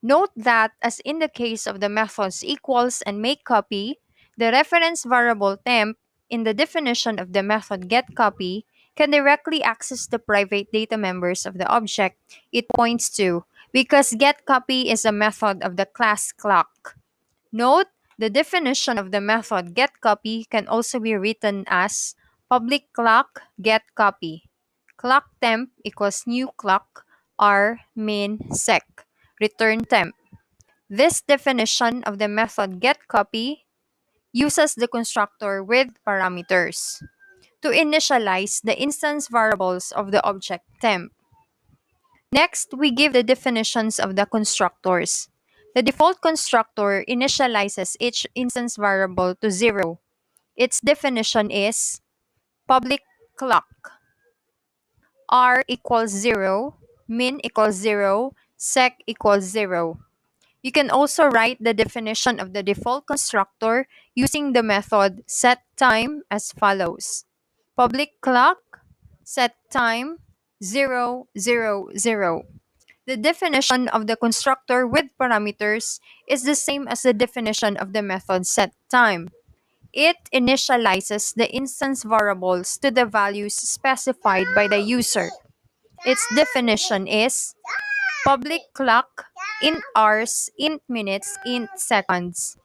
Note that, as in the case of the methods equals and make copy, the reference variable temp in the definition of the method getCopy can directly access the private data members of the object it points to because getCopy is a method of the class clock. Note, the definition of the method getCopy can also be written as public clock getCopy. Clock temp equals new clock r min sec return temp. This definition of the method getCopy uses the constructor with parameters to initialize the instance variables of the object temp. Next, we give the definitions of the constructors. The default constructor initializes each instance variable to 0. Its definition is public clock, r equals 0, min equals 0, sec equals 0. You can also write the definition of the default constructor using the method setTime as follows. Public clock setTime 000. The definition of the constructor with parameters is the same as the definition of the method setTime. It initializes the instance variables to the values specified by the user. Its definition is public clock int hours, int minutes, int seconds.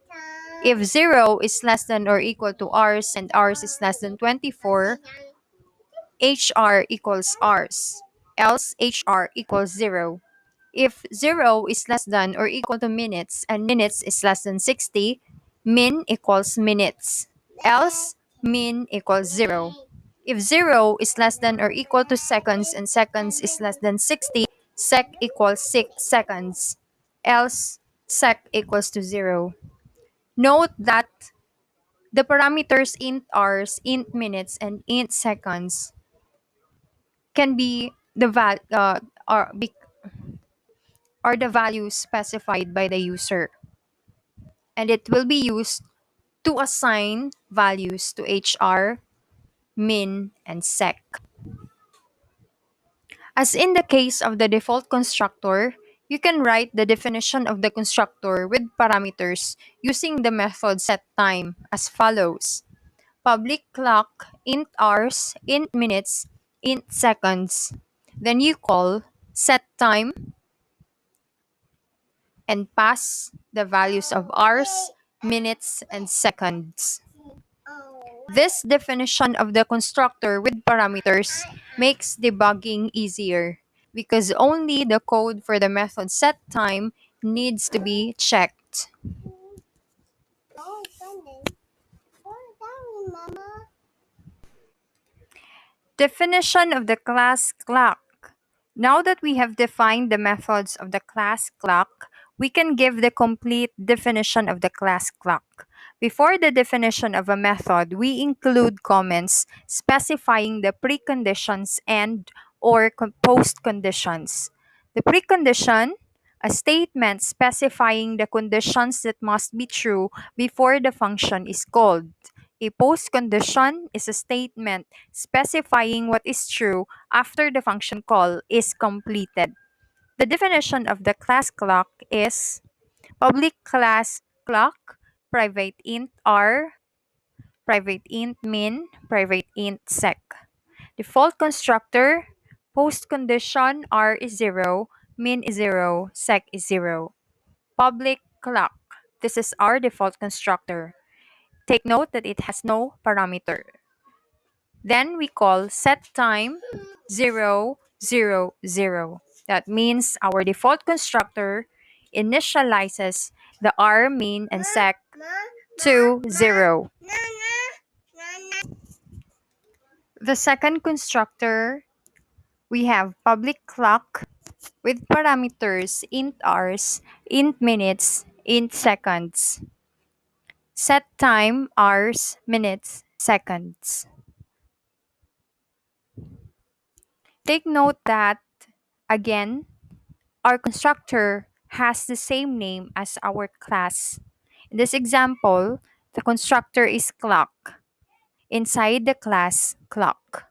If 0 is less than or equal to hours and hours is less than 24, HR equals hours, else HR equals 0. If 0 is less than or equal to minutes and minutes is less than 60, min equals minutes, else min equals 0. If 0 is less than or equal to seconds and seconds is less than 60, sec equals 6 seconds, else sec equals to 0. Note that the parameters int hours, int minutes, and int seconds can be the are the values specified by the user, and it will be used to assign values to HR, min, and sec. As in the case of the default constructor, you can write the definition of the constructor with parameters using the method setTime as follows. Public clock int hours, int minutes, int seconds. Then you call setTime and pass the values of hours, minutes, and seconds. This definition of the constructor with parameters makes debugging easier because only the code for the method setTime needs to be checked. Definition of the class clock. Now that we have defined the methods of the class clock, we can give the complete definition of the class clock. Before the definition of a method, we include comments specifying the preconditions and or post conditions. The precondition, a statement specifying the conditions that must be true before the function is called. A post condition is a statement specifying what is true after the function call is completed. The definition of the class clock is public class clock, private int r, private int min, private int sec. Default constructor, post condition r is 0, min is 0, sec is 0. Public clock. This is our default constructor. Take note that it has no parameter. Then we call setTime 000. That means our default constructor initializes the r, min, and sec to 0. The second constructor, we have public clock with parameters int hours, int minutes, int seconds. Set time hours, minutes, seconds. Take note that, again, our constructor has the same name as our class. In this example, the constructor is clock inside the class clock.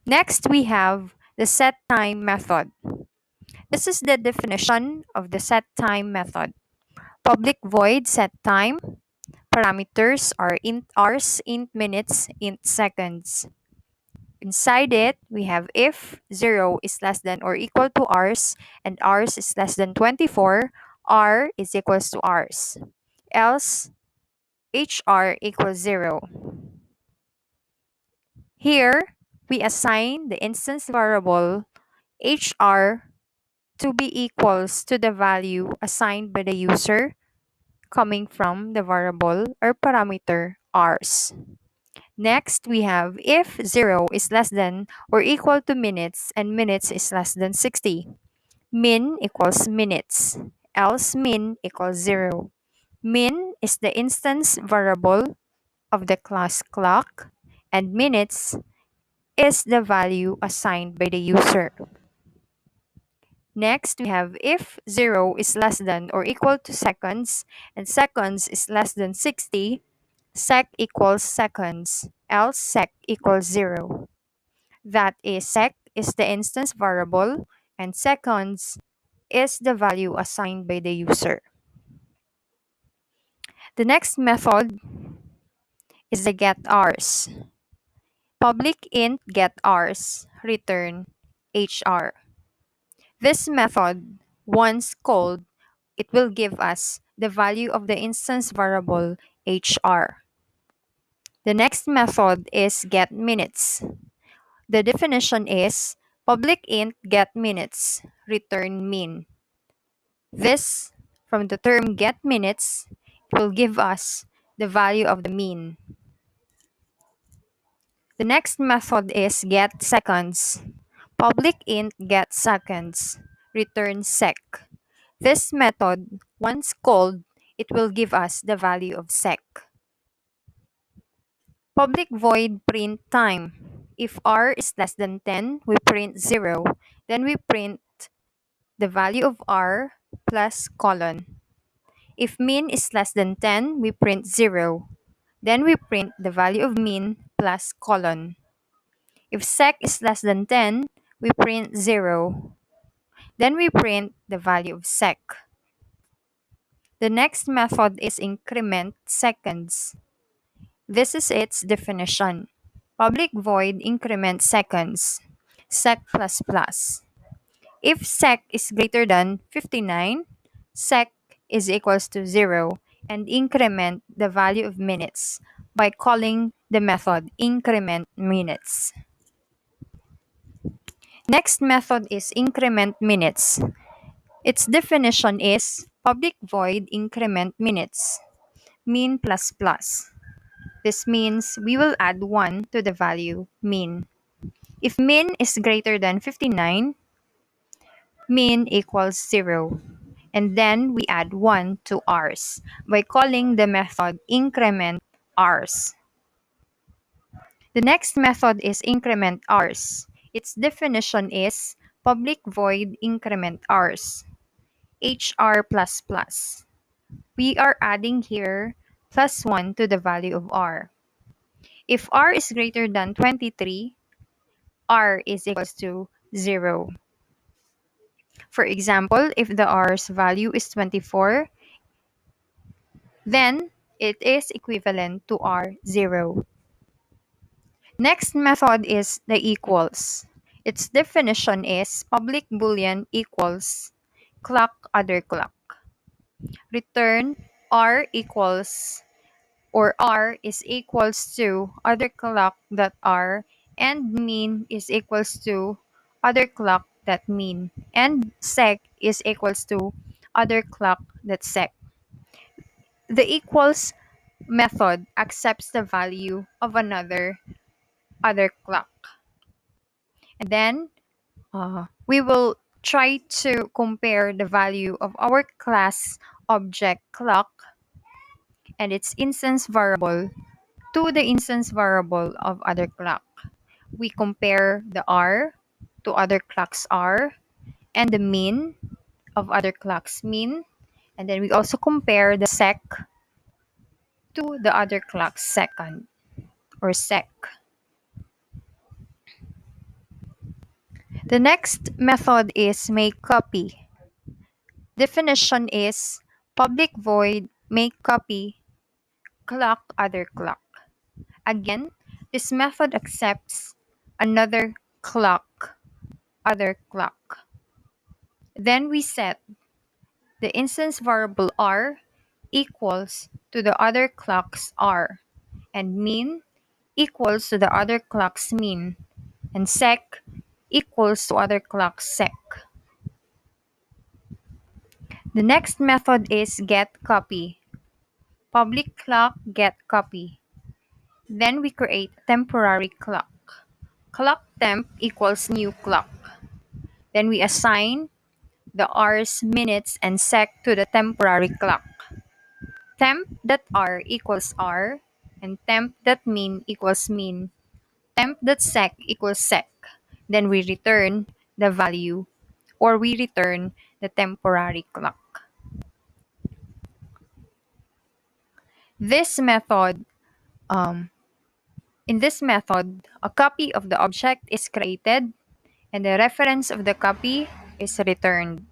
Next, we have the setTime method. This is the definition of the setTime method. Public void setTime. Parameters are int hours, int minutes, int seconds. Inside it, we have if 0 is less than or equal to hours and hours is less than 24, r is equals to hours. Else, hr equals 0. Here, we assign the instance variable hr to be equals to the value assigned by the user coming from the variable or parameter hours. Next, we have if 0 is less than or equal to minutes and minutes is less than 60. Min equals minutes, else min equals 0. Min is the instance variable of the class clock, and minutes is the value assigned by the user. Next, we have if 0 is less than or equal to seconds and seconds is less than 60, sec equals seconds, else sec equals 0. That is, sec is the instance variable and seconds is the value assigned by the user. The next method is the get hours. Public int get hours return hr. This method, once called, it will give us the value of the instance variable hr. The next method is get minutes. The definition is public int get minutes return min. This, from the term get minutes, it will give us the value of the mean. The next method is get seconds. Public int get seconds return sec. This method, once called, it will give us the value of sec. Public void print time. If r is less than 10, we print 0. Then we print the value of r plus colon. If min is less than 10, we print 0. Then we print the value of min plus colon. If sec is less than 10, we print 0. Then we print the value of sec. The next method is increment seconds. This is its definition. Public void increment seconds, sec plus plus. If sec is greater than 59, sec is equals to 0 and increment the value of minutes by calling the method increment minutes. Next method is increment minutes. Its definition is public void increment minutes, min plus plus. This means we will add 1 to the value min. If min is greater than 59, min equals 0. And then we add 1 to ours by calling the method increment ours. The next method is increment ours. Its definition is public void increment ours, hr plus plus. We are adding here plus 1 to the value of r. If r is greater than 23, r is equals to 0. For example, if the r's value is 24, then it is equivalent to r0. Next method is the equals. Its definition is public boolean equals clock other clock. Return r equals or r is equals to other clock that r and mean is equals to other clock that mean and sec is equals to other clock that sec. The equals method accepts the value of another other clock. And then we will try to compare the value of our class object clock and its instance variable to the instance variable of other clock. We compare the R to other clocks R and the mean of other clocks mean. And then we also compare the sec to the other clock's second or sec. The next method is make copy. Definition is public void make copy clock other clock. Again, this method accepts another clock other clock. Then we set the instance variable r equals to the other clock's r, and mean equals to the other clock's mean, and sec equals to other clock's sec. The next method is get copy. Public clock get copy. Then we create temporary clock. Clock temp equals new clock. Then we assign the hours, minutes, and sec to the temporary clock. Temp.r equals r, and temp.min equals min. Temp.sec equals sec. Then we return the value, or we return the temporary clock. This method, um, in this method, a copy of the object is created and the reference of the copy is returned.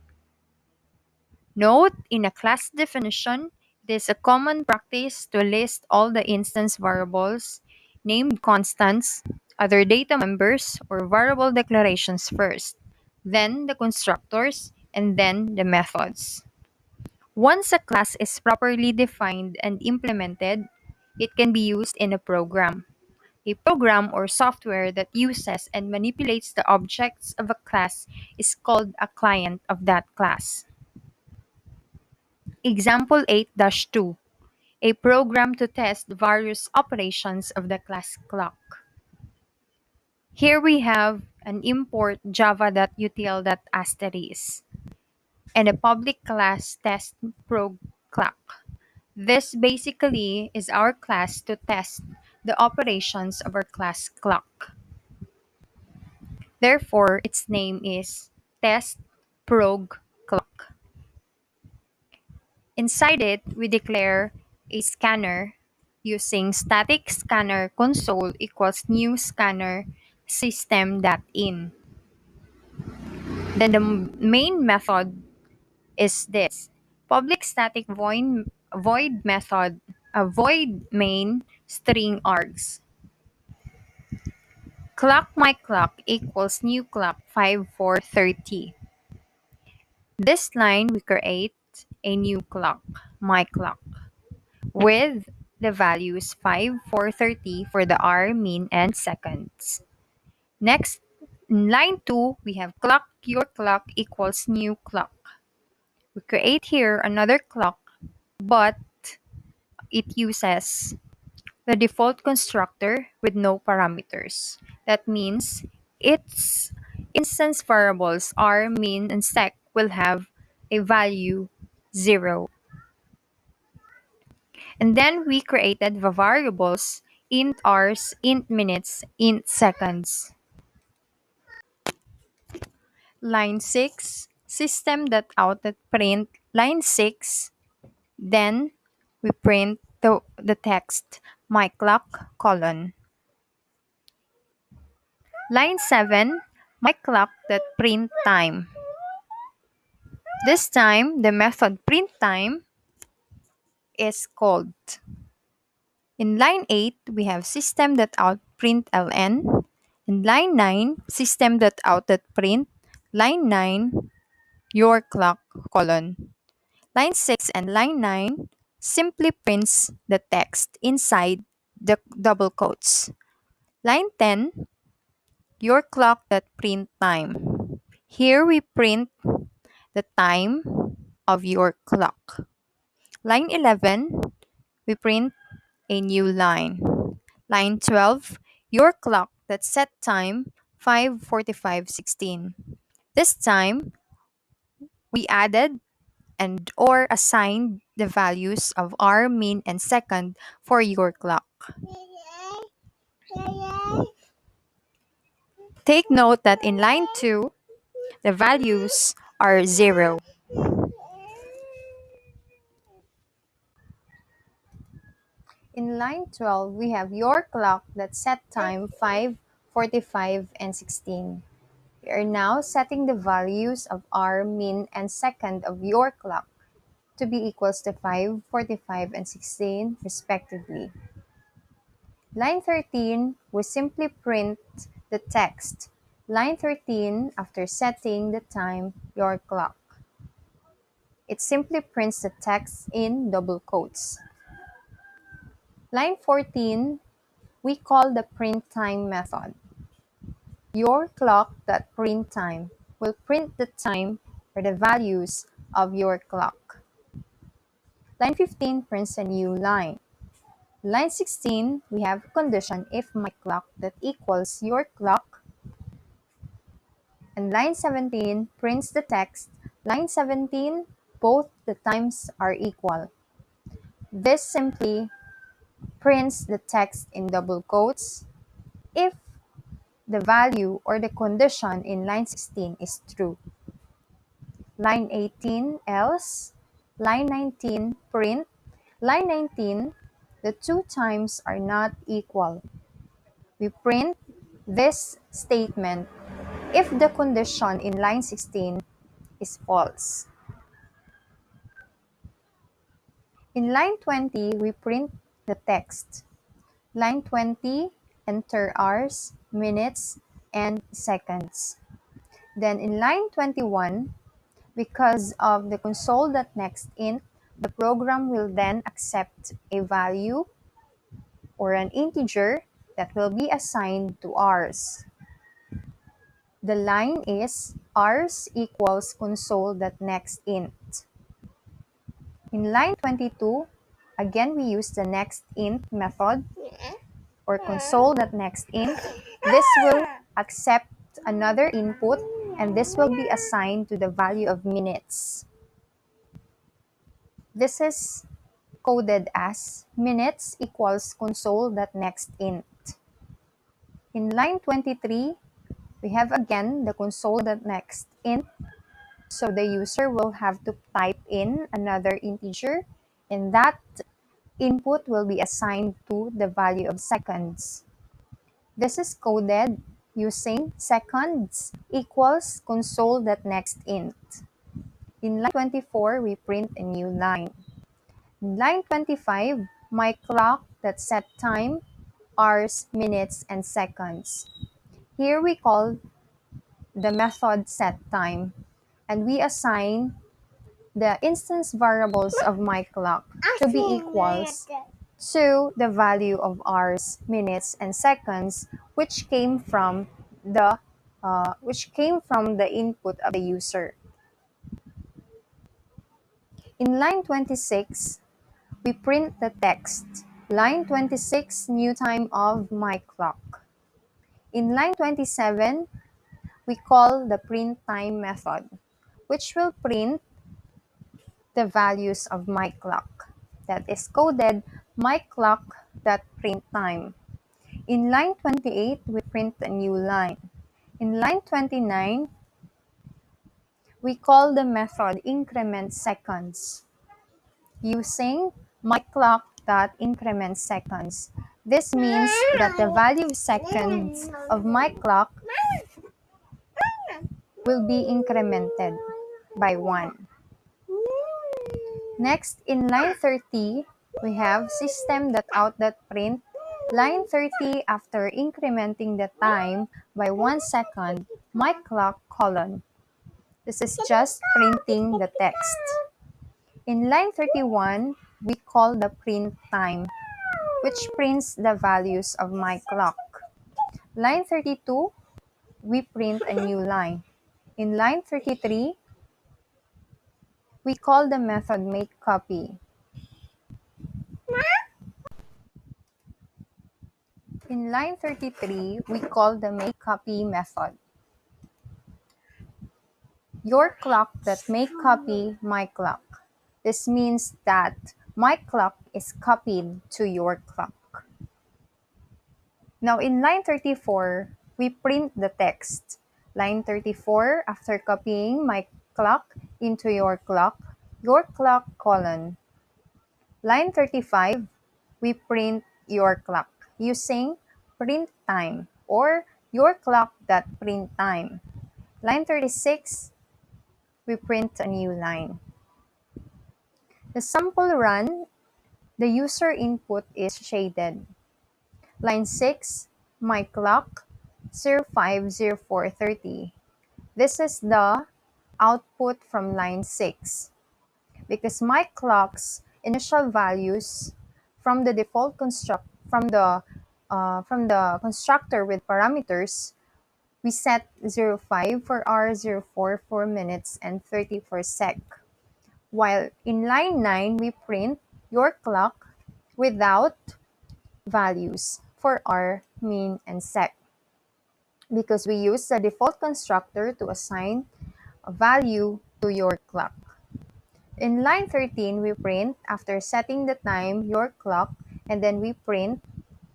Note, in a class definition, it is a common practice to list all the instance variables, named constants, other data members, or variable declarations first, then the constructors, and then the methods. Once a class is properly defined and implemented, it can be used in a program. A program or software that uses and manipulates the objects of a class is called a client of that class. Example 8-2, a program to test various operations of the class clock. Here we have an import java.util.asterisk and a public class test prog clock. This basically is our class to test the operations of our class clock. Therefore, its name is test prog clock. Inside it, we declare a scanner using static scanner console equals new scanner system.in. Then the main method is this public static void method, a void main string args. Clock my clock equals new clock 5430. This line we create a new clock, my clock, with the values 5, 4, 30 for the hour, min, and seconds. Next, in line 2, we have clock your clock equals new clock. We create here another clock, but it uses the default constructor with no parameters. That means its instance variables r, min, and sec will have a value 0. And then we created the variables int hours, int minutes, int seconds. Line 6, system.out.print line 6. Then we print the text my clock colon. Line 7, my clock that print time. This time, the method print time is called. In line 8, we have system.out.println. In line 9, system.out.print. Line 9, your clock colon. Line 6 and line 9 simply prints the text inside the double quotes. Line 10, your clock that print time. Here we print the time of your clock. Line 11, we print a new line. Line 12, your clock that set time 5:45:16. This time, we added and or assigned the values of hour, min, and second for your clock. Take note that in line 2, the values are 0. In line 12, we have your clock that set time 5:45 and 16. We are now setting the values of hour, min, and second of your clock to be equals to 5, 45, and 16 respectively. Line 13, we simply print the text. Line 13, after setting the time, your clock. It simply prints the text in double quotes. Line 14, we call the print time method. Your clock.print time will print the time or the values of your clock. Line 15 prints a new line. Line 16, we have condition if my clock that equals your clock. And line 17 prints the text. Line 17, both the times are equal. This simply prints the text in double quotes if the value or the condition in line 16 is true. Line 18, else. Line 19, print. Line 19, the two times are not equal. We print this statement if the condition in line 16 is false. In line 20, we print the text. Line 20, enter hours, minutes, and seconds. Then in line 21, because of the console.nextInt, the program will then accept a value or an integer that will be assigned to hours. The line is hours equals console.nextInt. In line 22, again we use the nextInt method or console.nextInt. This will accept another input and this will be assigned to the value of minutes. This is coded as minutes equals console.nextInt. In line 23, we have again the console.nextInt. So the user will have to type in another integer and that input will be assigned to the value of seconds. This is coded using seconds equals console.nextInt. In line 24, we print a new line. In line 25, my clock that set time, hours, minutes, and seconds. Here we call the method setTime and we assign the instance variables of my clock to be equals to the value of hours, minutes, and seconds, which came from the input of the user. In line 26, we print the text. Line 26, new time of my clock. In line 27, we call the print time method, which will print the values of my clock. That is coded my clock.print time. In line 28, we print a new line. In line 29, we call the method increment seconds using my clock.increment seconds. This means that the value of seconds of my clock will be incremented by 1. Next, in line 30, we have system.out.print. Line 30, after incrementing the time by 1 second, my clock colon. This is just printing the text. In line 31, we call the print time, which prints the values of my clock. Line 32, we print a new line. In line 33, we call the method makeCopy. In line 33, we call the makeCopy method. Your clock that make copy my clock. This means that my clock is copied to your clock. Now in line 34, we print the text. Line 34, after copying my clock into your clock colon. Line 35, we print your clock using print time or your clock.print time. Line 36, we print a new line. The sample run, the user input is shaded. Line 6, my clock 050430. This is the output from line 6 because my clock's initial values from the default construct from the constructor with parameters, we set 05 for hour, 04 for minutes, and 30 for sec. While in line 9, we print your clock without values for hour, min, and sec because we use the default constructor to assign a value to your clock. In line 13, we print after setting the time your clock, and then we print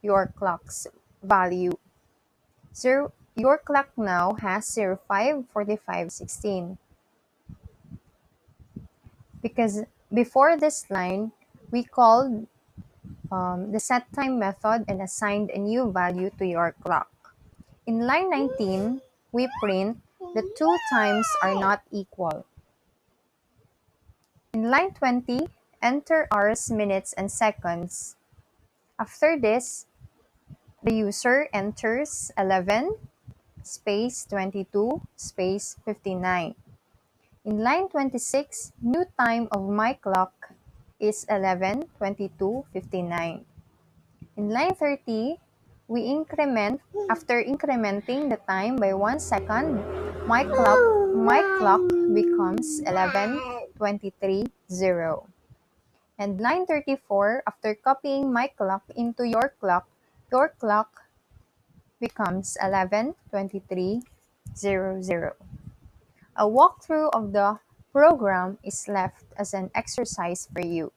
your clock's value. Your clock now has 05:45:16 because before this line, we called the set time method and assigned a new value to your clock. In line 19, we print the two times are not equal. In line 20, enter hours, minutes, and seconds. After this, the user enters 11 space 22 space 59. In line 26, new time of my clock is 11:22:59. In line 30, we increment after incrementing the time by 1 second, my clock becomes 11:23:0. And line 34, after copying my clock into your clock becomes 11:23:00. A walkthrough of the program is left as an exercise for you.